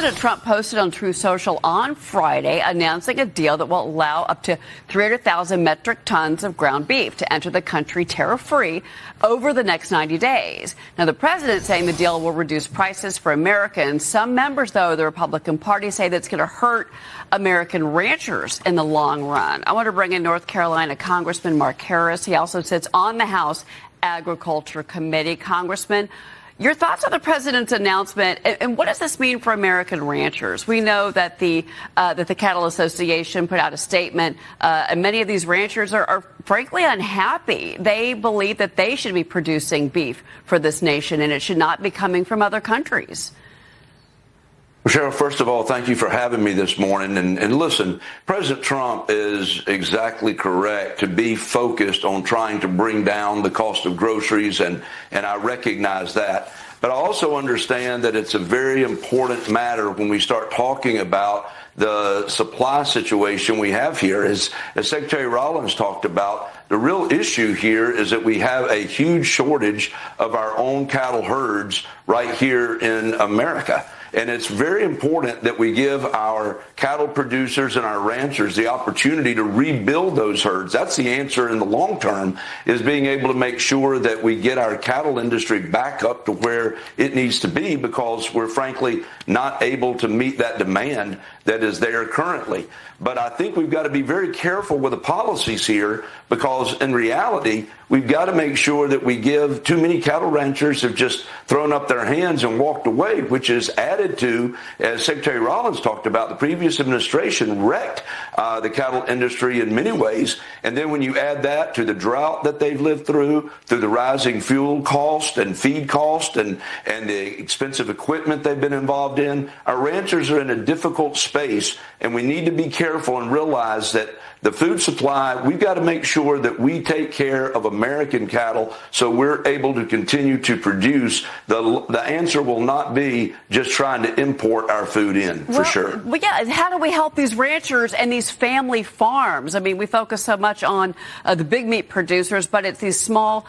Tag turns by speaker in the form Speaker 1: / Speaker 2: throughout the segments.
Speaker 1: President Trump posted on Truth Social on Friday announcing a deal that will allow up to 300,000 metric tons of ground beef to enter the country tariff-free over the next 90 days. Now, the president saying the deal will reduce prices for Americans. Some members, though, of the Republican Party say that's going to hurt American ranchers in the long run. I want to bring in North Carolina Congressman Mark Harris. He also sits on the House Agriculture Committee. Congressman, your thoughts on the president's announcement, and what does this mean for American ranchers? We know that the Cattle Association put out a statement, and many of these ranchers are frankly unhappy. They believe that they should be producing beef for this nation, and it should not be coming from other countries.
Speaker 2: Well, Cheryl, first of all, thank you for having me this morning. And listen, President Trump is exactly correct to be focused on trying to bring down the cost of groceries, and I recognize that. But I also understand that it's a very important matter when we start talking about the supply situation we have here. As Secretary Rollins talked about, the real issue here is that we have a huge shortage of our own cattle herds right here in America. And it's very important that we give our cattle producers and our ranchers the opportunity to rebuild those herds. That's the answer in the long term, is being able to make sure that we get our cattle industry back up to where it needs to be, because we're frankly not able to meet that demand that is there currently. But I think we've got to be very careful with the policies here, because in reality, we've got to make sure that we give too many cattle ranchers have just thrown up their hands and walked away, which is added to, as Secretary Rollins talked about, the previous administration wrecked the cattle industry in many ways. And then when you add that to the drought that they've lived through the rising fuel cost and feed cost and the expensive equipment they've been involved in, our ranchers are in a difficult space, and we need to be careful and realize that the food supply, we've got to make sure that we take care of American cattle so we're able to continue to produce. The answer will not be just trying to import our food in, for sure.
Speaker 1: Well, yeah, how do we help these ranchers and these family farms? I mean, we focus so much on the big meat producers, but it's these small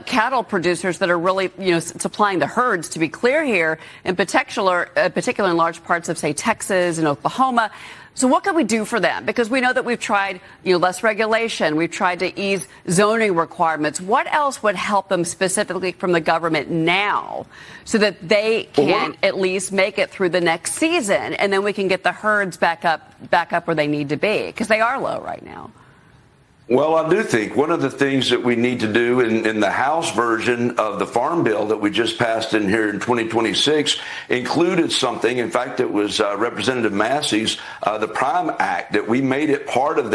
Speaker 1: cattle producers that are really, supplying the herds, to be clear here, in particular in large parts of, say, Texas and Oklahoma. So what can we do for them? Because we know that we've tried, less regulation. We've tried to ease zoning requirements. What else would help them specifically from the government now so that they can at least make it through the next season, and then we can get the herds back up where they need to be, because they are low right now?
Speaker 2: Well, I do think one of the things that we need to do in the House version of the Farm Bill that we just passed in here in 2026 included something. In fact, it was Representative Massey's, the Prime Act, that we made it part of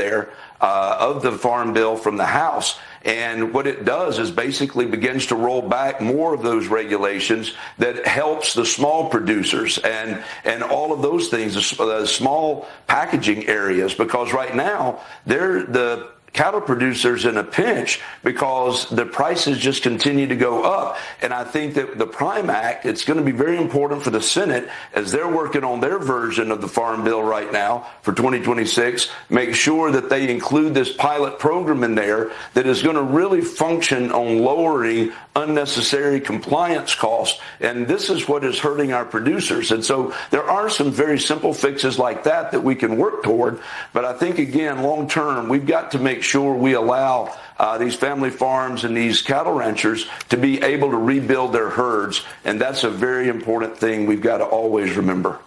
Speaker 2: of the Farm Bill from the House. And what it does is basically begins to roll back more of those regulations that helps the small producers and all of those things, the small packaging areas, because right now they're the cattle producers in a pinch because the prices just continue to go up. And I think that the Prime Act, it's going to be very important for the Senate as they're working on their version of the Farm Bill right now for 2026, make sure that they include this pilot program in there that is going to really function on lowering unnecessary compliance costs. And this is what is hurting our producers. And so there are some very simple fixes like that we can work toward. But I think, again, long term, we've got to make sure we allow these family farms and these cattle ranchers to be able to rebuild their herds. And that's a very important thing we've got to always remember.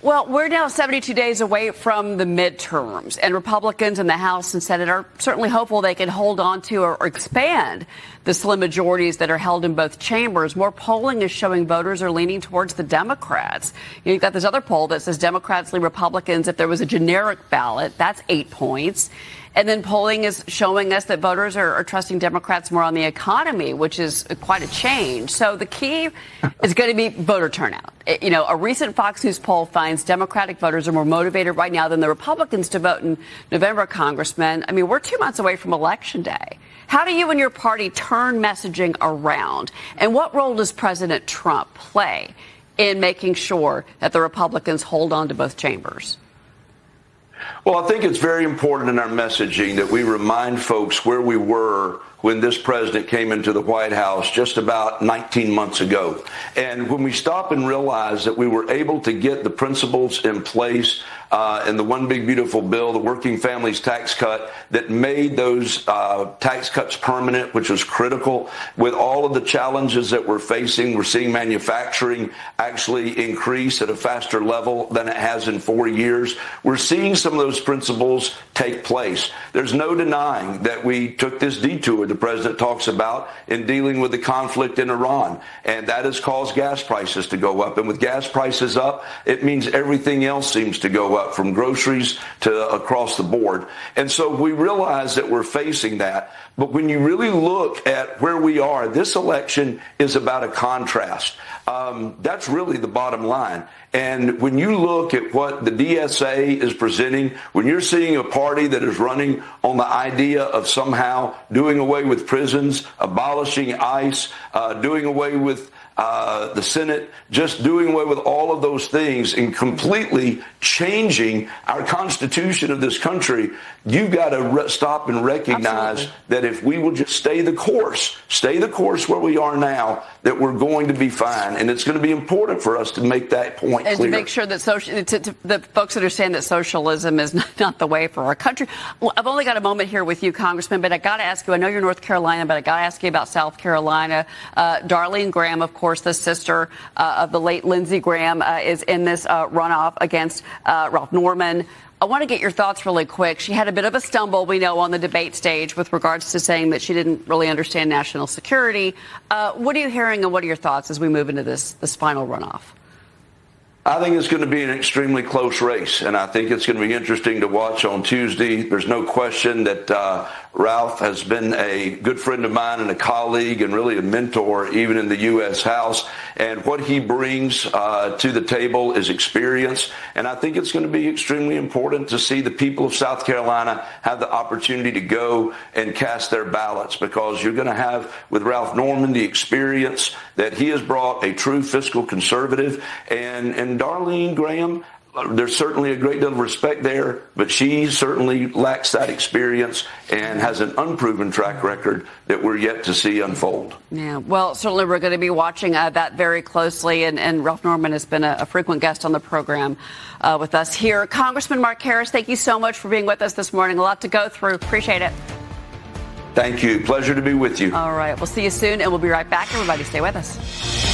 Speaker 1: Well, we're now 72 days away from the midterms, and Republicans in the House and Senate are certainly hopeful they can hold on to or expand the slim majorities that are held in both chambers. More polling is showing voters are leaning towards the Democrats. You've got this other poll that says Democrats lead Republicans if there was a generic ballot. That's 8 points. And then polling is showing us that voters are trusting Democrats more on the economy, which is quite a change. So the key is going to be voter turnout. A recent Fox News poll finds Democratic voters are more motivated right now than the Republicans to vote in November, Congressman. I mean, we're 2 months away from Election Day. How do you and your party turn messaging around? And what role does President Trump play in making sure that the Republicans hold on to both chambers?
Speaker 2: Well, I think it's very important in our messaging that we remind folks where we were when this president came into the White House just about 19 months ago. And when we stop and realize that we were able to get the principles in place in the One Big Beautiful Bill, the Working Families Tax Cut, that made those tax cuts permanent, which was critical. With all of the challenges that we're facing, we're seeing manufacturing actually increase at a faster level than it has in 4 years. We're seeing some of those principles take place. There's no denying that we took this detour the president talks about in dealing with the conflict in Iran, and that has caused gas prices to go up. And with gas prices up, it means everything else seems to go up, from groceries to across the board. And so we realize that we're facing that. But when you really look at where we are, this election is about a contrast. That's really the bottom line. And when you look at what the DSA is presenting, when you're seeing a party that is running on the idea of somehow doing away with prisons, abolishing ICE, doing away with the Senate, just doing away with all of those things and completely changing our Constitution of this country, you've got to stop and recognize
Speaker 1: Absolutely.
Speaker 2: that if we will just stay the course where we are now, that we're going to be fine. And it's going to be important for us to make that point
Speaker 1: and
Speaker 2: clear.
Speaker 1: to make sure that the folks understand that socialism is not the way for our country. Well, I've only got a moment here with you, Congressman, but I got to ask you, I know you're North Carolina, but I got to ask you about South Carolina. Darlene Graham, of course, the sister of the late Lindsey Graham, is in this runoff against Ralph Norman. I want to get your thoughts really quick. She had a bit of a stumble, we know, on the debate stage with regards to saying that she didn't really understand national security. What are you hearing and what are your thoughts as we move into this final runoff?
Speaker 2: I think it's going to be an extremely close race, and I think it's going to be interesting to watch on Tuesday. There's no question that Ralph has been a good friend of mine and a colleague and really a mentor even in the U.S. House. And what he brings to the table is experience. And I think it's going to be extremely important to see the people of South Carolina have the opportunity to go and cast their ballots, because you're going to have with Ralph Norman the experience that he has brought, a true fiscal conservative, and Darlene Graham. There's certainly a great deal of respect there, but she certainly lacks that experience and has an unproven track record that we're yet to see unfold.
Speaker 1: Yeah, well, certainly we're going to be watching that very closely, and Ralph Norman has been a frequent guest on the program with us here. Congressman Mark Harris, thank you so much for being with us this morning. A lot to go through. Appreciate it.
Speaker 2: Thank you. Pleasure to be with you.
Speaker 1: All right. We'll see you soon, and we'll be right back. Everybody stay with us.